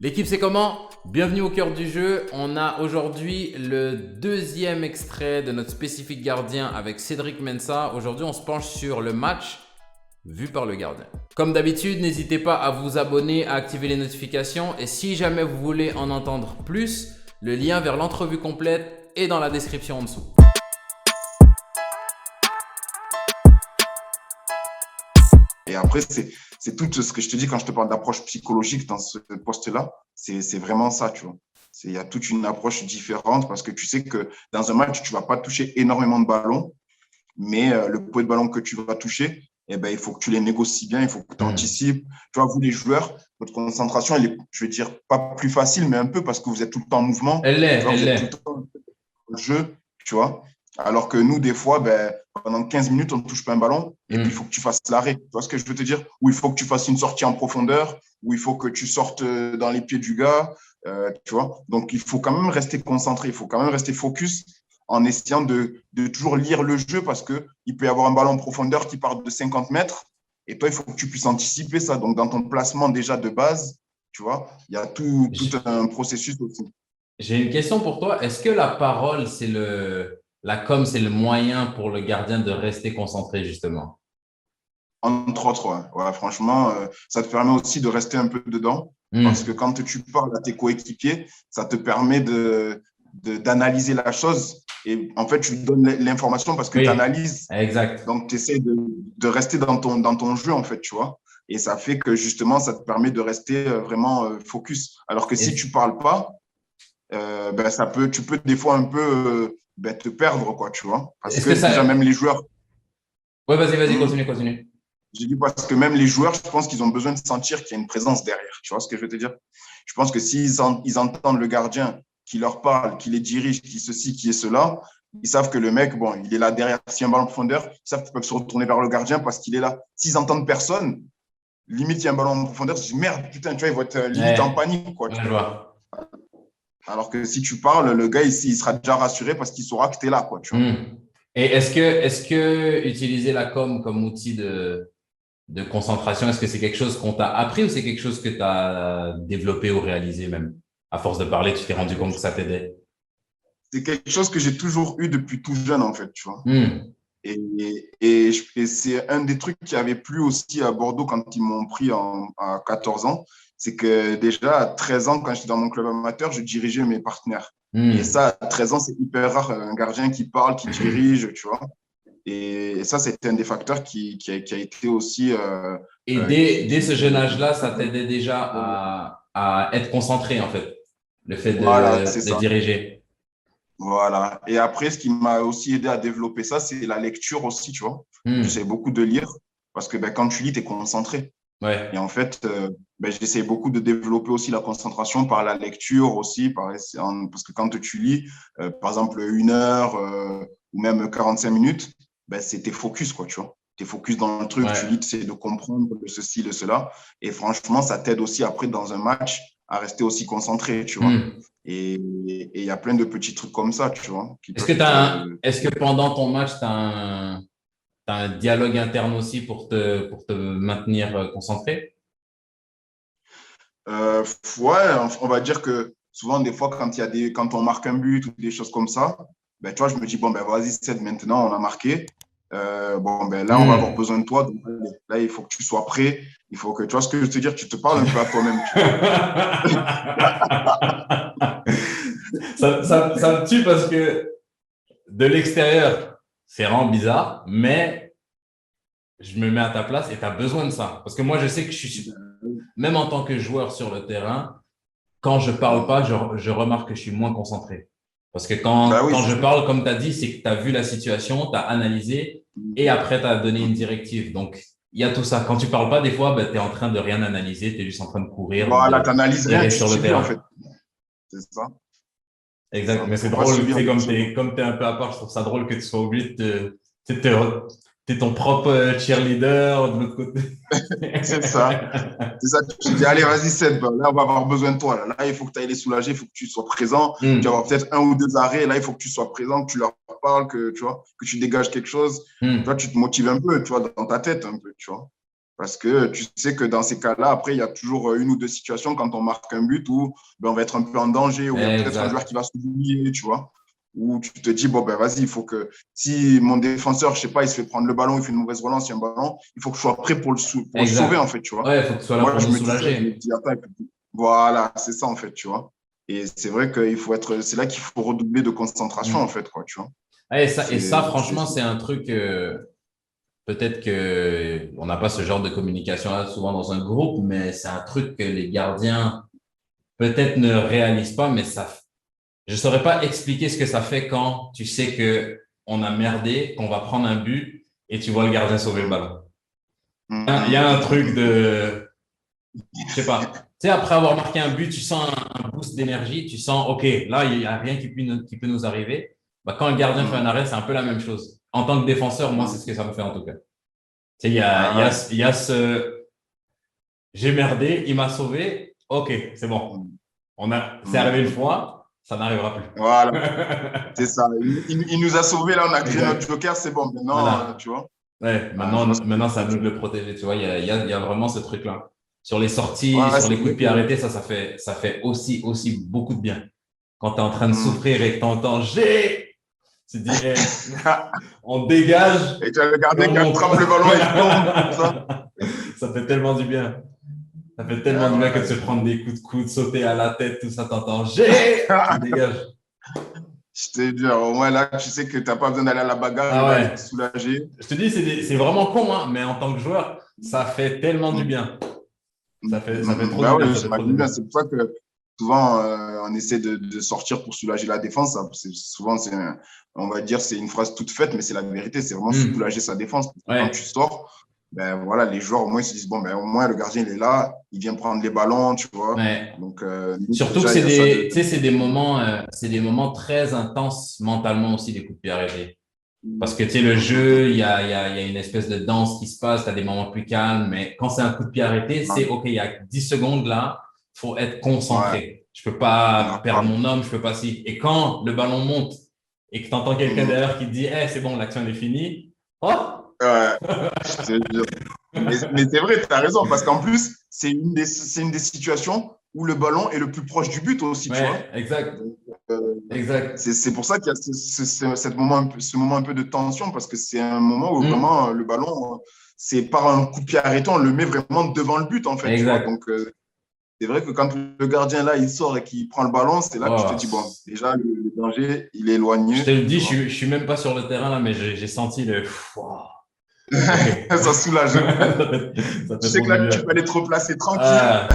L'équipe, c'est comment? Bienvenue au cœur du jeu. On a aujourd'hui le deuxième extrait de notre spécifique gardien avec Cédric Mensa. Aujourd'hui, on se penche sur le match vu par le gardien. Comme d'habitude, n'hésitez pas à vous abonner, à activer les notifications. Et si jamais vous voulez en entendre plus, le lien vers l'entrevue complète est dans la description en dessous. Et après, c'est tout ce que je te dis quand je te parle d'approche psychologique dans ce poste-là. C'est vraiment ça, tu vois. Il y a toute une approche différente parce que tu sais que dans un match, tu ne vas pas toucher énormément de ballons, mais le peu de ballons que tu vas toucher, eh ben, il faut que tu les négocies bien, il faut que tu anticipes. Tu vois, vous, les joueurs, votre concentration, elle est, je veux dire, pas plus facile, mais un peu parce que vous êtes tout le temps en mouvement. Elle Tu l'est, vois, elle vous êtes tout le l'est. temps au jeu, tu vois. Alors que nous, des fois, ben, pendant 15 minutes, on ne touche pas un ballon et puis il faut que tu fasses l'arrêt. Tu vois ce que je veux te dire? Ou il faut que tu fasses une sortie en profondeur, ou il faut que tu sortes dans les pieds du gars, tu vois. Donc, il faut quand même rester concentré, il faut quand même rester focus en essayant de toujours lire le jeu parce qu'il peut y avoir un ballon en profondeur qui part de 50 mètres et toi, il faut que tu puisses anticiper ça. Donc, dans ton placement déjà de base, tu vois, il y a tout un processus aussi. J'ai une question pour toi. Est-ce que la parole, la com, c'est le moyen pour le gardien de rester concentré, justement? Entre autres, ouais. Ouais, franchement, ça te permet aussi de rester un peu dedans parce que Hmm. quand tu parles à tes coéquipiers, ça te permet d'analyser la chose et en fait, tu donnes l'information parce que tu Oui, analyses. exact. Donc, tu essaies de rester dans ton jeu, en fait, tu vois. Et ça fait que justement, ça te permet de rester vraiment focus. Alors que si Est-ce tu parles pas, ben, tu peux des fois un peu ben, te perdre, quoi, tu vois. Parce est-ce que que déjà, ça... même les joueurs, Ouais, vas-y, hmm, continue, continue. j'ai dit parce que même les joueurs, je pense qu'ils ont besoin de sentir qu'il y a une présence derrière. Tu vois ce que je veux te dire? Je pense que ils entendent le gardien qui leur parle, qui les dirige, qui ceci, qui est cela, ils savent que le mec, bon, il est là derrière. S'il y a un ballon en profondeur, ils savent qu'ils peuvent se retourner vers le gardien parce qu'il est là. S'ils entendent personne, limite, il y a un ballon en profondeur, ils se disent merde, putain, tu vois, ils vont être limite en Ouais, panique, quoi. ouais, je vois. Alors que si tu parles, le gars, ici, il sera déjà rassuré parce qu'il saura que tu es là, quoi, tu vois. Hmm. Et est-ce que utiliser la com comme outil de concentration, est-ce que c'est quelque chose qu'on t'a appris ou c'est quelque chose que tu as développé ou réalisé même? À force de parler, tu t'es rendu compte que ça t'aidait. C'est quelque chose que j'ai toujours eu depuis tout jeune, en fait, tu vois. Hmm. Et c'est un des trucs qui avait plu aussi à Bordeaux quand ils m'ont pris à 14 ans. C'est que déjà, à 13 ans, quand j'étais dans mon club amateur, je dirigeais mes partenaires. Et Hmm. ça, à 13 ans, c'est hyper rare, un gardien qui parle, qui dirige, tu vois. Et ça, c'était un des facteurs qui a été aussi Et dès ce jeune âge-là, ça t'aidait déjà à être concentré, en fait, le fait voilà, c'est de ça. diriger. Voilà. Et après, ce qui m'a aussi aidé à développer ça, c'est la lecture aussi, tu vois. J'essaie Hmm. beaucoup de lire parce que ben, quand tu lis, tu es concentré. Et Ouais. en fait, ben, j'essaie beaucoup de développer aussi la concentration par la lecture aussi, parce que quand tu lis, par exemple, 1 heure ou même 45 minutes, ben, c'est tes focus, quoi, tu vois. Tu es focus dans le truc, tu lis, Ouais. tu essaies de comprendre de ceci, de cela. Et franchement, ça t'aide aussi après dans un match à rester aussi concentré, tu vois. Hmm. Et il y a plein de petits trucs comme ça, tu vois, qui peuvent te… Est-ce que pendant ton match, t'as un dialogue interne aussi pour te maintenir concentré? Ouais, on va dire que souvent, des fois, quand on marque un but ou des choses comme ça, ben, tu vois, je me dis, bon, ben, vas-y, c'est maintenant, on a marqué. Bon, ben, là, on va avoir Hmm. besoin de toi. Donc, là, il faut que tu sois prêt. Il faut que, tu vois ce que je veux te dire, tu te parles un peu à toi-même, tu vois. Ça me tue parce que de l'extérieur, c'est vraiment bizarre, mais je me mets à ta place et tu as besoin de ça. Parce que moi, je sais que même en tant que joueur sur le terrain, quand je parle pas, je remarque que je suis moins concentré. Parce que Ben oui, quand c'est je ça. parle, comme tu as dit, c'est que tu as vu la situation, tu as analysé et après tu as donné une directive. Donc, il y a tout ça. Quand tu parles pas, des fois, ben, tu es en train de rien analyser, tu es juste en train de courir ou Voilà, tu n'analyses rien, d'errer tu sur le subis, en terrain. fait. C'est ça. C'est Exact. ça. Mais Il c'est faut pas drôle, tu subir sais, les choses. comme t'es un peu à part, je trouve ça drôle que tu sois obligé t'es ton propre cheerleader de l'autre côté. C'est ça. C'est ça, tu te dis, allez, vas-y, Seb, là, on va avoir besoin de toi. Là, il faut que tu ailles les soulager, il faut que tu sois présent. Tu vas avoir Hmm. peut-être 1 ou 2 arrêts. Là, il faut que tu sois présent, que tu leur parles, que tu vois, que tu dégages quelque chose. Tu vois, Hmm. tu te motives un peu, tu vois, dans ta tête un peu, tu vois. Parce que tu sais que dans ces cas-là, après, il y a toujours une ou deux situations quand on marque un but où ben, on va être un peu en danger, où il y a peut-être un joueur Exact. qui va s'oublier, tu vois. Où tu te dis, bon, ben vas-y, il faut que si mon défenseur, je sais pas, il se fait prendre le ballon, il fait une mauvaise relance, il y a un ballon, il faut que je sois prêt pour le sauver, en Exact. fait, tu vois. Ouais, il faut que tu sois là Moi, pour je nous me dis ça, je me soulager. dis, attends, voilà, c'est ça, en fait, tu vois. Et c'est vrai qu'il faut être, c'est là qu'il faut redoubler de concentration, en Mm. fait, quoi, tu vois. Ouais, et ça, C'est, c'est, franchement, c'est un truc, peut-être que on n'a pas ce genre de communication-là souvent dans un groupe, mais c'est un truc que les gardiens peut-être ne réalisent pas, mais ça, je saurais pas expliquer ce que ça fait quand tu sais que on a merdé, qu'on va prendre un but et tu vois le gardien sauver le ballon. Il y a un truc de, je sais pas. Tu sais, après avoir marqué un but, tu sens un boost d'énergie, tu sens, OK, là, il y a rien qui peut nous arriver. Bah, quand le gardien fait un arrêt, c'est un peu la même chose. En tant que défenseur, moi, c'est ce que ça me fait en tout cas. Tu sais, Ouais. il y a ce, j'ai merdé, il m'a sauvé. OK, c'est bon. C'est arrivé une fois, ça n'arrivera plus. Voilà, c'est ça. Il nous a sauvés, là, on a créé notre Exact. joker, c'est bon. Maintenant, Voilà. tu vois. Ouais, Ah, je vois ce que maintenant, tu c'est à veux nous dire. de le protéger, tu vois. Il y a vraiment ce truc-là. Sur les sorties, Ouais, sur c'est les coups de vrai pied que. arrêtés, ça fait aussi beaucoup de bien. Quand tu es en train de Hmm. souffrir et que tu entends G, tu te dis, hey, on dégage Et tu as et regardé on qui monte. attrape le ballon, il tombe, comme ça. Ça fait tellement du bien. Ça fait tellement du bien que Ah de se ouais. prendre des coups de coude, sauter à la tête, tout ça, t'entends G, tu dégages. Je te dis, au moins là, tu sais que tu n'as pas besoin d'aller à la bagarre, il Ah va aller te ouais. soulager. Je te dis, c'est vraiment con, hein, mais en tant que joueur, ça fait tellement du bien. Ça fait trop Bah du bien, ouais, ça fait trop du j'imagine bien. bien. C'est pour ça que souvent, on essaie de sortir pour soulager la défense. Souvent, on va dire, c'est une phrase toute faite, mais c'est la vérité. C'est vraiment Hmm. soulager sa défense. Parce que quand tu Ouais, sors, ben voilà, les joueurs, au moins, ils se disent, bon, ben au moins, le gardien, il est là, il vient prendre les ballons, tu vois. ouais. Donc, nous, Surtout que déjà, il y a ça de. tu sais, c'est des moments très intenses mentalement aussi, des coups de pied arrêtés. Parce que, tu sais, le jeu, il y a une espèce de danse qui se passe, tu as des moments plus calmes, mais quand c'est un coup de pied arrêté, c'est OK, il y a 10 secondes là, faut être Ouais, concentré. Je peux pas perdre grave. mon homme, je peux pas si. Et quand le ballon monte et que tu entends quelqu'un derrière qui te dit, eh, c'est bon, l'action elle est finie. Oh! Ouais, je te jure. Mais c'est vrai, tu as raison, parce qu'en plus, c'est une des situations où le ballon est le plus proche du but aussi, tu Ouais, vois. exact, Donc, euh, exact. c'est pour ça qu'il y a ce moment un peu de tension, parce que c'est un moment où Hmm, vraiment le ballon, c'est par un coup de pied arrêté, on le met vraiment devant le but, en fait, tu vois. exact. Donc, c'est vrai que quand le gardien, là, il sort et qu'il prend le ballon, c'est là que tu te Oh, dis, bon, déjà, le danger, il est je te éloigné, le dis, tu vois. je suis même pas sur le terrain là, mais j'ai senti le. Ouah, OK. Ça soulage. Ça Tu fait sais trop que du là, tu bien. peux aller te replacer tranquille. Ah.